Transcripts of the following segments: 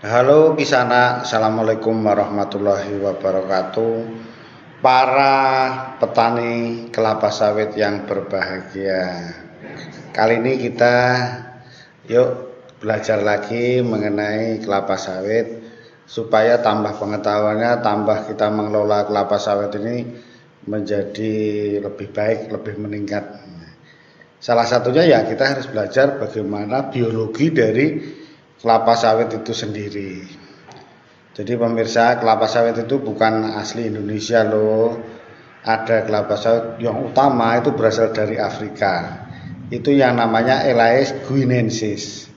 Halo Kisana, Assalamualaikum warahmatullahi wabarakatuh. Para petani kelapa sawit yang berbahagia, kali ini kita yuk belajar lagi mengenai kelapa sawit supaya tambah pengetahuannya, tambah kita mengelola kelapa sawit ini menjadi lebih baik, lebih meningkat. Salah satunya ya kita harus belajar bagaimana biologi dari kelapa sawit itu sendiri. Jadi pemirsa, kelapa sawit itu bukan asli Indonesia loh. Ada kelapa sawit yang utama itu berasal dari Afrika. Itu yang namanya Elaeis guinensis.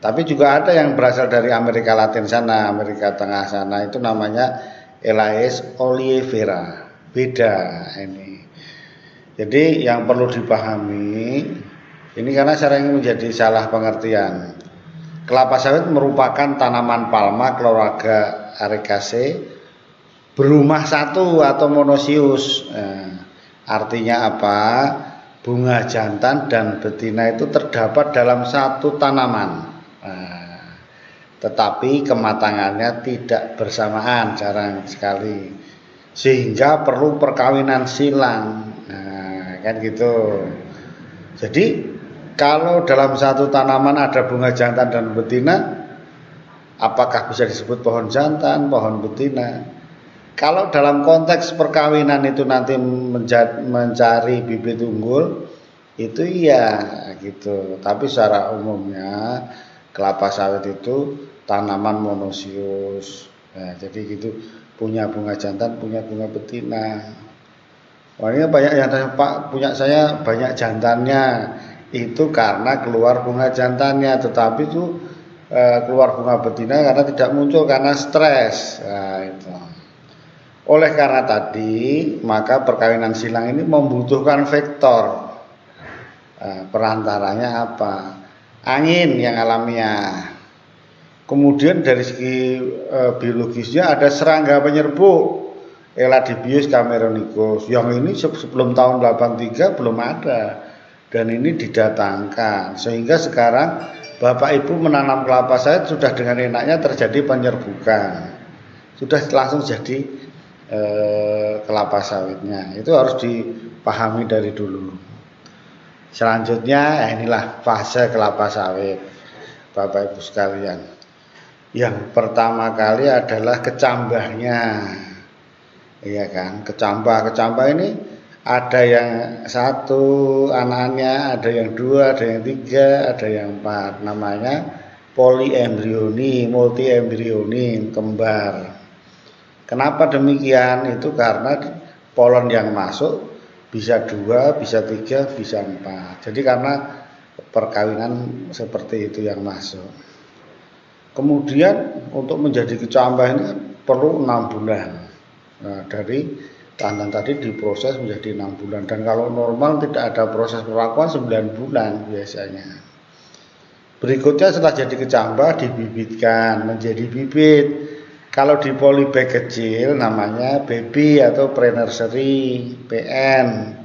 Tapi juga ada yang berasal dari Amerika Latin sana, Amerika Tengah sana, itu namanya Elaeis oleifera. Beda ini. Jadi yang perlu dipahami ini karena sering menjadi salah pengertian. Kelapa sawit merupakan tanaman palma keluarga Arecaceae berumah satu atau monosius. Artinya apa? Bunga jantan dan betina itu terdapat dalam satu tanaman. Tetapi kematangannya tidak bersamaan, jarang sekali. Sehingga perlu perkawinan silang. Kan gitu. Jadi kalau dalam satu tanaman ada bunga jantan dan betina, apakah bisa disebut pohon jantan, pohon betina? Kalau dalam konteks perkawinan itu nanti mencari bibit unggul, itu iya gitu. Tapi secara umumnya kelapa sawit itu tanaman monosius. Jadi gitu, punya bunga jantan, punya bunga betina. Warnanya banyak yang Pak punya saya banyak jantannya. Itu karena keluar bunga jantannya, tetapi itu keluar bunga betina karena tidak muncul karena stres. Itu. Oleh karena tadi, maka perkawinan silang ini membutuhkan vektor. Perantaranya apa? Angin yang alamiah. Kemudian dari segi biologisnya ada serangga penyerbuk. Eladibius cameronicus. Yang ini sebelum tahun 83 belum ada. Dan ini didatangkan. Sehingga sekarang Bapak Ibu menanam kelapa sawit sudah dengan enaknya terjadi penyerbukan. Sudah langsung jadi kelapa sawitnya. Itu harus dipahami dari dulu. Selanjutnya inilah fase kelapa sawit. Bapak Ibu sekalian. Yang pertama kali adalah kecambahnya. Iya kan, kecambah ini ada yang satu anaknya, ada yang dua, ada yang tiga, ada yang empat. Namanya polyembrioni, multiembrioni, kembar. Kenapa demikian? Itu karena polen yang masuk bisa dua, bisa tiga, bisa empat. Jadi karena perkawinan seperti itu yang masuk. Kemudian untuk menjadi kecambah ini kan perlu 6 bulan. Nah, dari tandan tadi diproses menjadi 6 bulan. Dan kalau normal tidak ada proses perakuan 9 bulan biasanya. Berikutnya setelah jadi kecambah dibibitkan menjadi bibit. Kalau di polybag kecil namanya baby atau pre-nursery PN.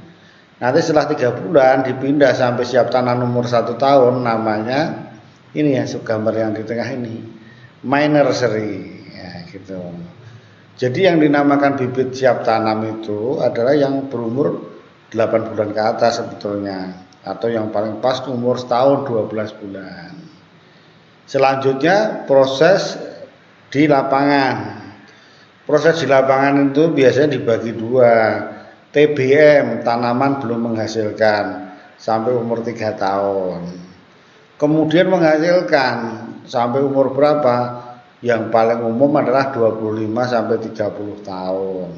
Nanti setelah 3 bulan dipindah sampai siap tanam umur 1 tahun namanya ini ya gambar yang di tengah ini my nursery ya gitu. Jadi yang dinamakan bibit siap tanam itu adalah yang berumur 8 bulan ke atas sebetulnya, atau yang paling pas umur setahun 12 bulan. Selanjutnya proses di lapangan. Proses di lapangan itu biasanya dibagi dua. TBM, tanaman belum menghasilkan, sampai umur 3 tahun. Kemudian menghasilkan sampai umur berapa? Yang paling umum adalah 25 sampai 30 tahun.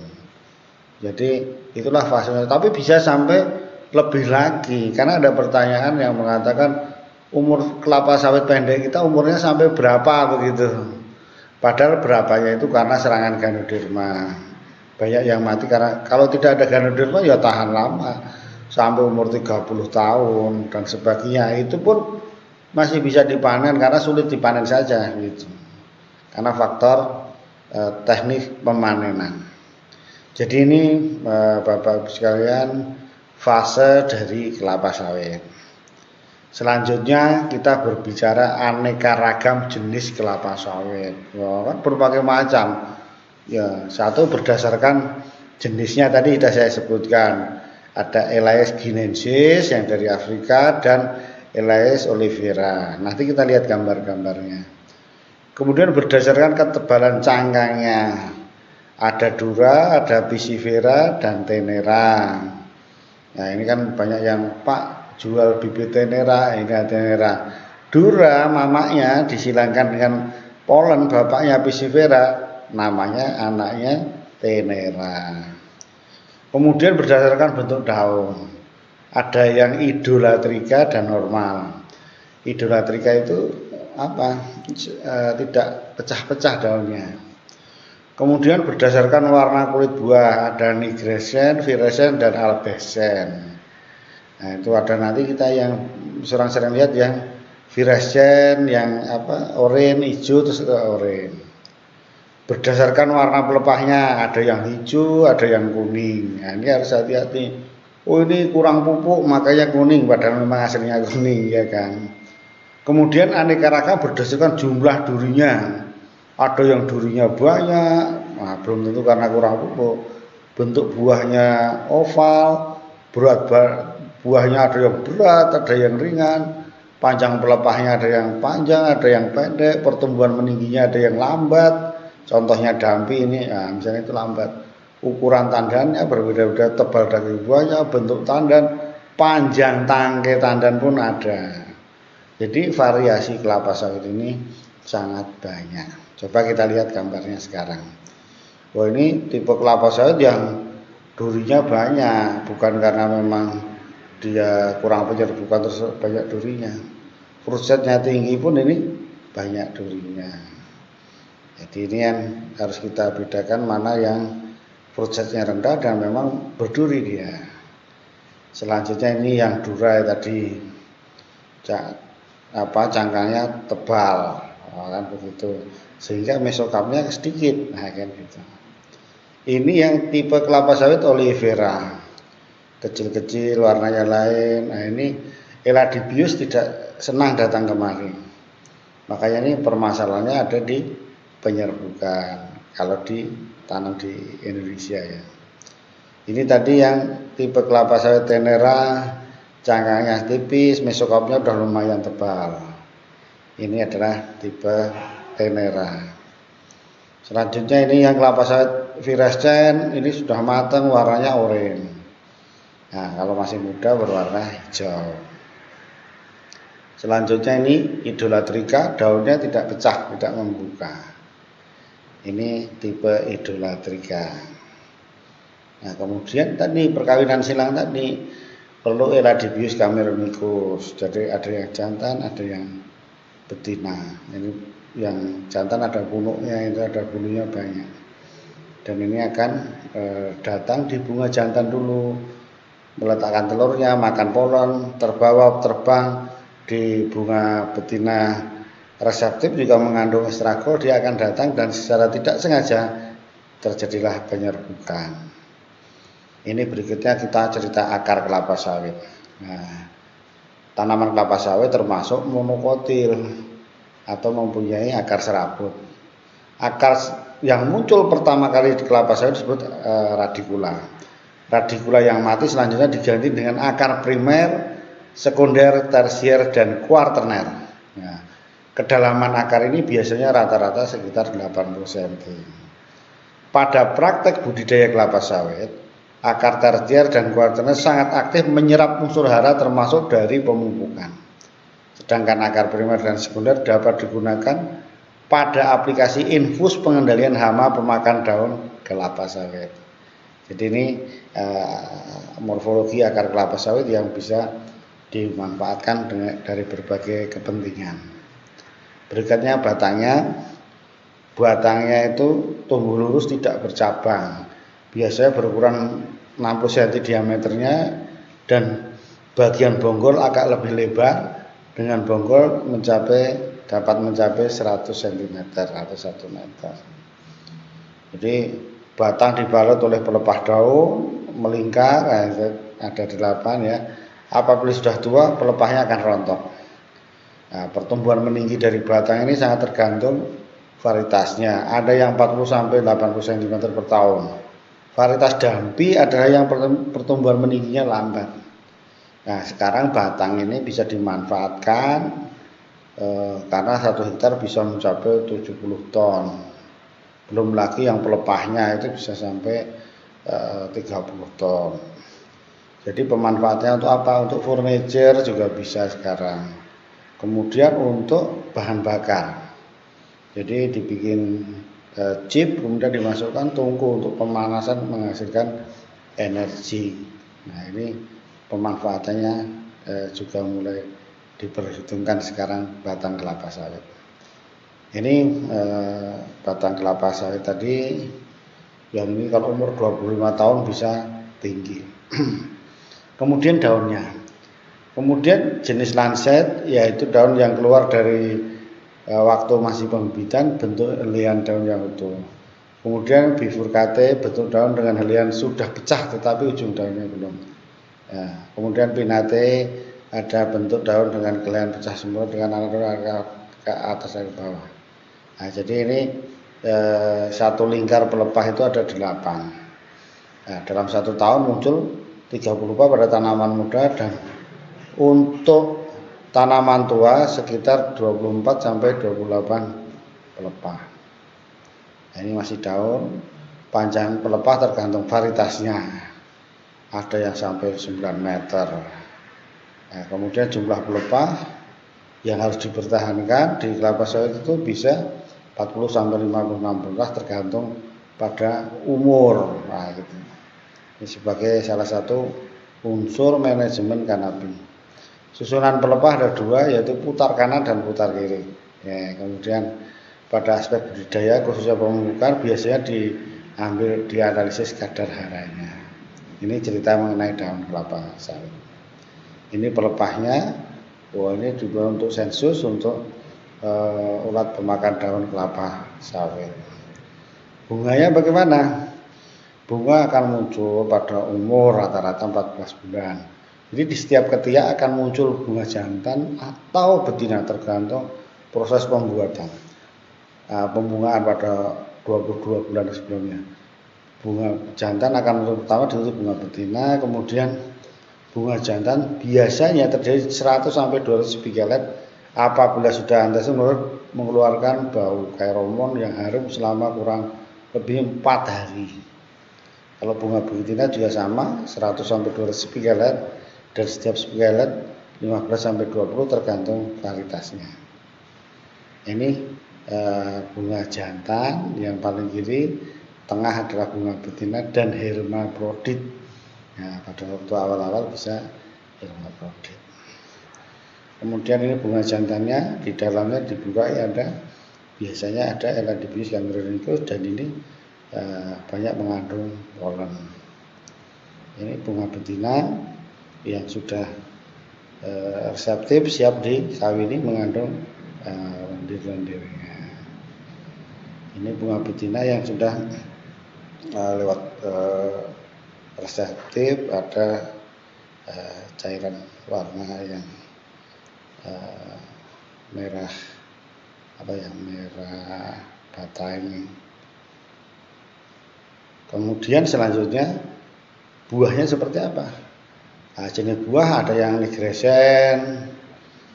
Jadi itulah fasenya. Tapi bisa sampai lebih lagi karena ada pertanyaan yang mengatakan umur kelapa sawit pendek kita umurnya sampai berapa begitu. Padahal berapanya itu karena serangan Ganoderma. Banyak yang mati karena kalau tidak ada Ganoderma ya tahan lama sampai umur 30 tahun dan sebagainya. Itu pun masih bisa dipanen karena sulit dipanen saja gitu. Karena faktor teknik pemanenan. Jadi ini Bapak Ibu sekalian fase dari kelapa sawit. Selanjutnya kita berbicara aneka ragam jenis kelapa sawit. Ya, kan berbagai macam. Ya, satu berdasarkan jenisnya tadi sudah saya sebutkan. Ada Elais guinensis yang dari Afrika dan Elais olivera. Nanti kita lihat gambar-gambarnya. Kemudian berdasarkan ketebalan cangkangnya. Ada Dura, ada Piscifera dan Tenera. Nah, ini kan banyak yang Pak jual bibit Tenera, ini Tenera. Dura mamanya disilangkan dengan polen, bapaknya Piscifera, namanya anaknya Tenera. Kemudian berdasarkan bentuk daun, ada yang idolatrika dan normal. Idolatrika itu apa? Tidak pecah-pecah daunnya. Kemudian berdasarkan warna kulit buah, ada nigrescent, virescent, dan albescent. Nah, itu ada nanti kita yang sering lihat yang virescent, yang oranye, hijau, terus oranye. Berdasarkan warna pelepahnya, ada yang hijau, ada yang kuning. Nah, ini harus hati-hati. Oh, ini kurang pupuk, makanya kuning, padahal memang aslinya kuning, ya kan. Kemudian aneka ragam berdasarkan jumlah durinya. Ada yang durinya banyak, nah, belum tentu karena kurang pupuk. Bentuk buahnya oval, berat buahnya ada yang berat, ada yang ringan, panjang pelepahnya ada yang panjang, ada yang pendek, pertumbuhan meningginya ada yang lambat. Contohnya dampi ini, nah, misalnya itu lambat. Ukuran tandannya berbeda-beda, tebal daging buahnya, bentuk tandan, panjang tangkai tandan pun ada. Jadi variasi kelapa sawit ini sangat banyak. Coba kita lihat gambarnya sekarang. Wah, ini tipe kelapa sawit yang durinya banyak, bukan karena memang dia kurang penyerbukan terus banyak durinya. Fruit setnya tinggi pun ini banyak durinya. Jadi ini yang harus kita bedakan mana yang fruit setnya rendah dan memang berduri dia. Selanjutnya ini yang dura tadi, cangkangnya tebal, kan begitu, sehingga mesokapnya sedikit, nah kan gitu. Ini yang tipe kelapa sawit olivera, kecil-kecil, warnanya lain. Nah, ini Eladibius tidak senang datang kemari, makanya ini permasalahannya ada di penyerbukan kalau ditanam di Indonesia ya. Ini tadi yang tipe kelapa sawit Tenera, cangkangnya tipis, mesokapnya udah lumayan tebal. Ini adalah tipe Tenera. Selanjutnya ini yang kelapa sawit virescent, ini sudah matang, warnanya oranye. Nah, kalau masih muda berwarna hijau. Selanjutnya ini idolatrika, daunnya tidak pecah, tidak membuka. Ini tipe idolatrika. Nah, kemudian tadi perkawinan silang tadi perlu Eladibius cameronicus. Jadi ada yang jantan, ada yang betina. Ini yang jantan ada punuknya, itu ada bulunya banyak. Dan ini akan datang di bunga jantan dulu, meletakkan telurnya, makan polen, terbang di bunga betina reseptif juga mengandung estragol, dia akan datang dan secara tidak sengaja terjadilah penyerbukan. Ini berikutnya kita cerita akar kelapa sawit. Nah, tanaman kelapa sawit termasuk monokotil atau mempunyai akar serabut. Akar yang muncul pertama kali di kelapa sawit disebut radikula. Radikula yang mati selanjutnya diganti dengan akar primer, sekunder, tersier, dan kuarterner. Nah, kedalaman akar ini biasanya rata-rata sekitar 80 cm. Pada praktek budidaya kelapa sawit, akar tersier dan kuarterner sangat aktif menyerap unsur hara termasuk dari pemupukan. Sedangkan akar primer dan sekunder dapat digunakan pada aplikasi infus pengendalian hama pemakan daun kelapa sawit. Jadi ini morfologi akar kelapa sawit yang bisa dimanfaatkan dari berbagai kepentingan. Berikutnya batangnya itu tumbuh lurus tidak bercabang. Biasanya berukuran 60 cm diameternya dan bagian bonggol agak lebih lebar dengan bonggol dapat mencapai 100 cm atau 1 meter. Jadi batang dibalut oleh pelepah daun melingkar, ada 8 ya. Apabila sudah tua, pelepahnya akan rontok. Nah, pertumbuhan meninggi dari batang ini sangat tergantung varietasnya. Ada yang 40 sampai 80 cm per tahun. Varietas dampi adalah yang pertumbuhan meningginya lambat. Nah, sekarang batang ini bisa dimanfaatkan karena 1 hektar bisa mencapai 70 ton. Belum lagi yang pelepahnya itu bisa sampai 30 ton. Jadi pemanfaatannya untuk apa? Untuk furniture juga bisa sekarang. Kemudian untuk bahan bakar. Jadi dibikin chip, kemudian dimasukkan tungku untuk pemanasan menghasilkan energi. Nah, ini pemanfaatannya juga mulai diperhitungkan sekarang batang kelapa sawit. Ini batang kelapa sawit tadi, yang ini kalau umur 25 tahun bisa tinggi. Kemudian daunnya. Kemudian jenis lancet, yaitu daun yang keluar dari waktu masih pembibitan, bentuk helaian daun yang utuh. Kemudian bifurcate, bentuk daun dengan helaian sudah pecah tetapi ujung daunnya belum. Nah, kemudian pinnate, ada bentuk daun dengan helaian pecah semua dengan arah ke atas dan ke bawah. Nah, jadi ini satu lingkar pelepah itu ada 8. Nah, dalam 1 tahun muncul 30 pelepah pada tanaman muda, dan untuk tanaman tua sekitar 24 sampai 28 pelepah. Nah, ini masih daun. Panjang pelepah tergantung varietasnya. Ada yang sampai 9 meter. Nah, kemudian jumlah pelepah yang harus dipertahankan di kelapa sawit itu bisa 40 sampai 56 pelepah tergantung pada umur. Nah, gitu. Ini sebagai salah satu unsur manajemen kanapi. Susunan pelepah ada 2, yaitu putar kanan dan putar kiri. Ya, kemudian pada aspek budidaya khususnya pemukar biasanya dianalisis kadar haranya. Ini cerita mengenai daun kelapa sawit. Ini pelepahnya. Ini juga untuk sensus untuk ulat pemakan daun kelapa sawit. Bunganya bagaimana? Bunga akan muncul pada umur rata-rata 14 bulan. Jadi di setiap ketiak akan muncul bunga jantan atau betina tergantung proses pembuatan. Pembungaan pada 22 bulan sebelumnya. Bunga jantan akan muncul pertama, ditutup bunga betina, kemudian bunga jantan biasanya terjadi 100 sampai 200 spikelet apabila sudah antesis mengeluarkan bau feromon yang harum selama kurang lebih 4 hari. Kalau bunga betina juga sama, 100 sampai 200 spikelet, dan setiap spikelet 15 sampai 20 tergantung varietasnya. Ini bunga jantan yang paling kiri, tengah adalah bunga betina dan hermaprodit. Nah, pada waktu awal-awal bisa hermaprodit. Kemudian ini bunga jantannya, di dalamnya dibuka biasanya ada Eladybius gangrionicus, dan ini banyak mengandung polen. Ini bunga betina yang sudah reseptif, siap dikawini, mengandung lendir-lendirnya. Ini bunga betina yang sudah lewat reseptif, ada cairan warna yang merah merah bata ini. Kemudian selanjutnya buahnya seperti apa? Nah, jenis buah ada yang nigresen,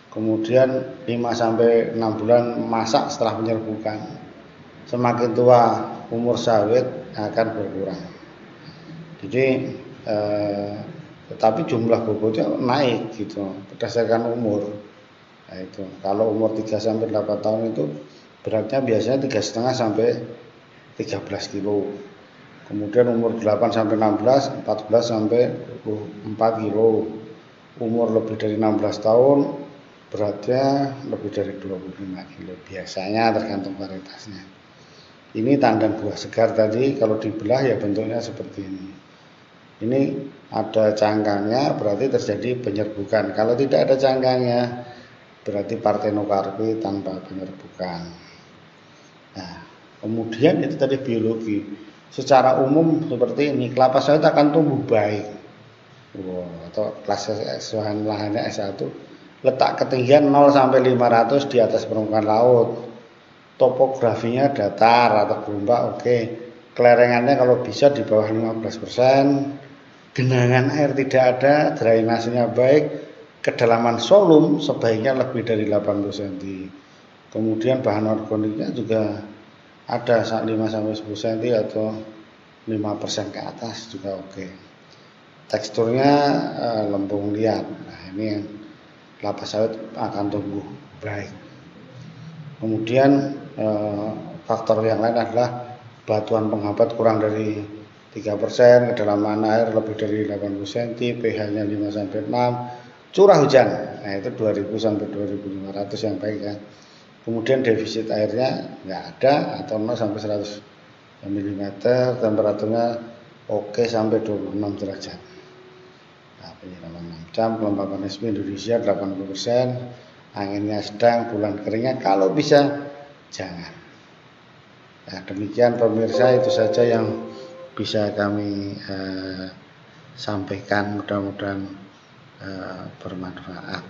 kemudian 5 sampai 6 bulan masak setelah penyerbukan. Semakin tua umur sawit akan berkurang. Jadi tetapi jumlah bobotnya naik gitu berdasarkan umur. Nah, itu kalau umur 3 sampai 8 tahun itu beratnya biasanya 3,5 sampai 13 kilo. Kemudian umur 8 sampai 16, 14 sampai 24 kilo. Umur lebih dari 16 tahun beratnya lebih dari 25 kilo. Biasanya tergantung varietasnya. Ini tandan buah segar tadi, kalau dibelah ya bentuknya seperti ini. Ini ada cangkangnya, berarti terjadi penyerbukan. Kalau tidak ada cangkangnya, berarti partenokarpi tanpa penyerbukan. Nah, kemudian itu tadi biologi. Secara umum seperti ini, kelapa sawit akan tumbuh baik atau kelas lahannya S1, letak ketinggian 0 sampai 500 di atas permukaan laut. Topografinya datar atau gerombak, oke. Kelerengannya kalau bisa di bawah 15%. Genangan air tidak ada, drainasenya baik, kedalaman solum sebaiknya lebih dari 80 cm. Kemudian bahan organiknya juga ada 5 sampai 10 cm atau 5% ke atas juga oke. Teksturnya lempung liat. Nah, ini yang kelapa sawit akan tumbuh baik. Kemudian faktor yang lain adalah batuan penghambat kurang dari 3%, kedalaman air lebih dari 80 cm, pH-nya 5 sampai 6, curah hujan, nah itu 2000 sampai 2500 yang baik ya. Kemudian defisit airnya nggak ada atau 0 sampai 100 mm, temperaturnya oke sampai 26 derajat. Nah, penyiraman 6 jam, kelembapan resmi Indonesia 80%, anginnya sedang, bulan keringnya kalau bisa jangan. Nah, demikian pemirsa, itu saja yang bisa kami sampaikan, mudah-mudahan bermanfaat.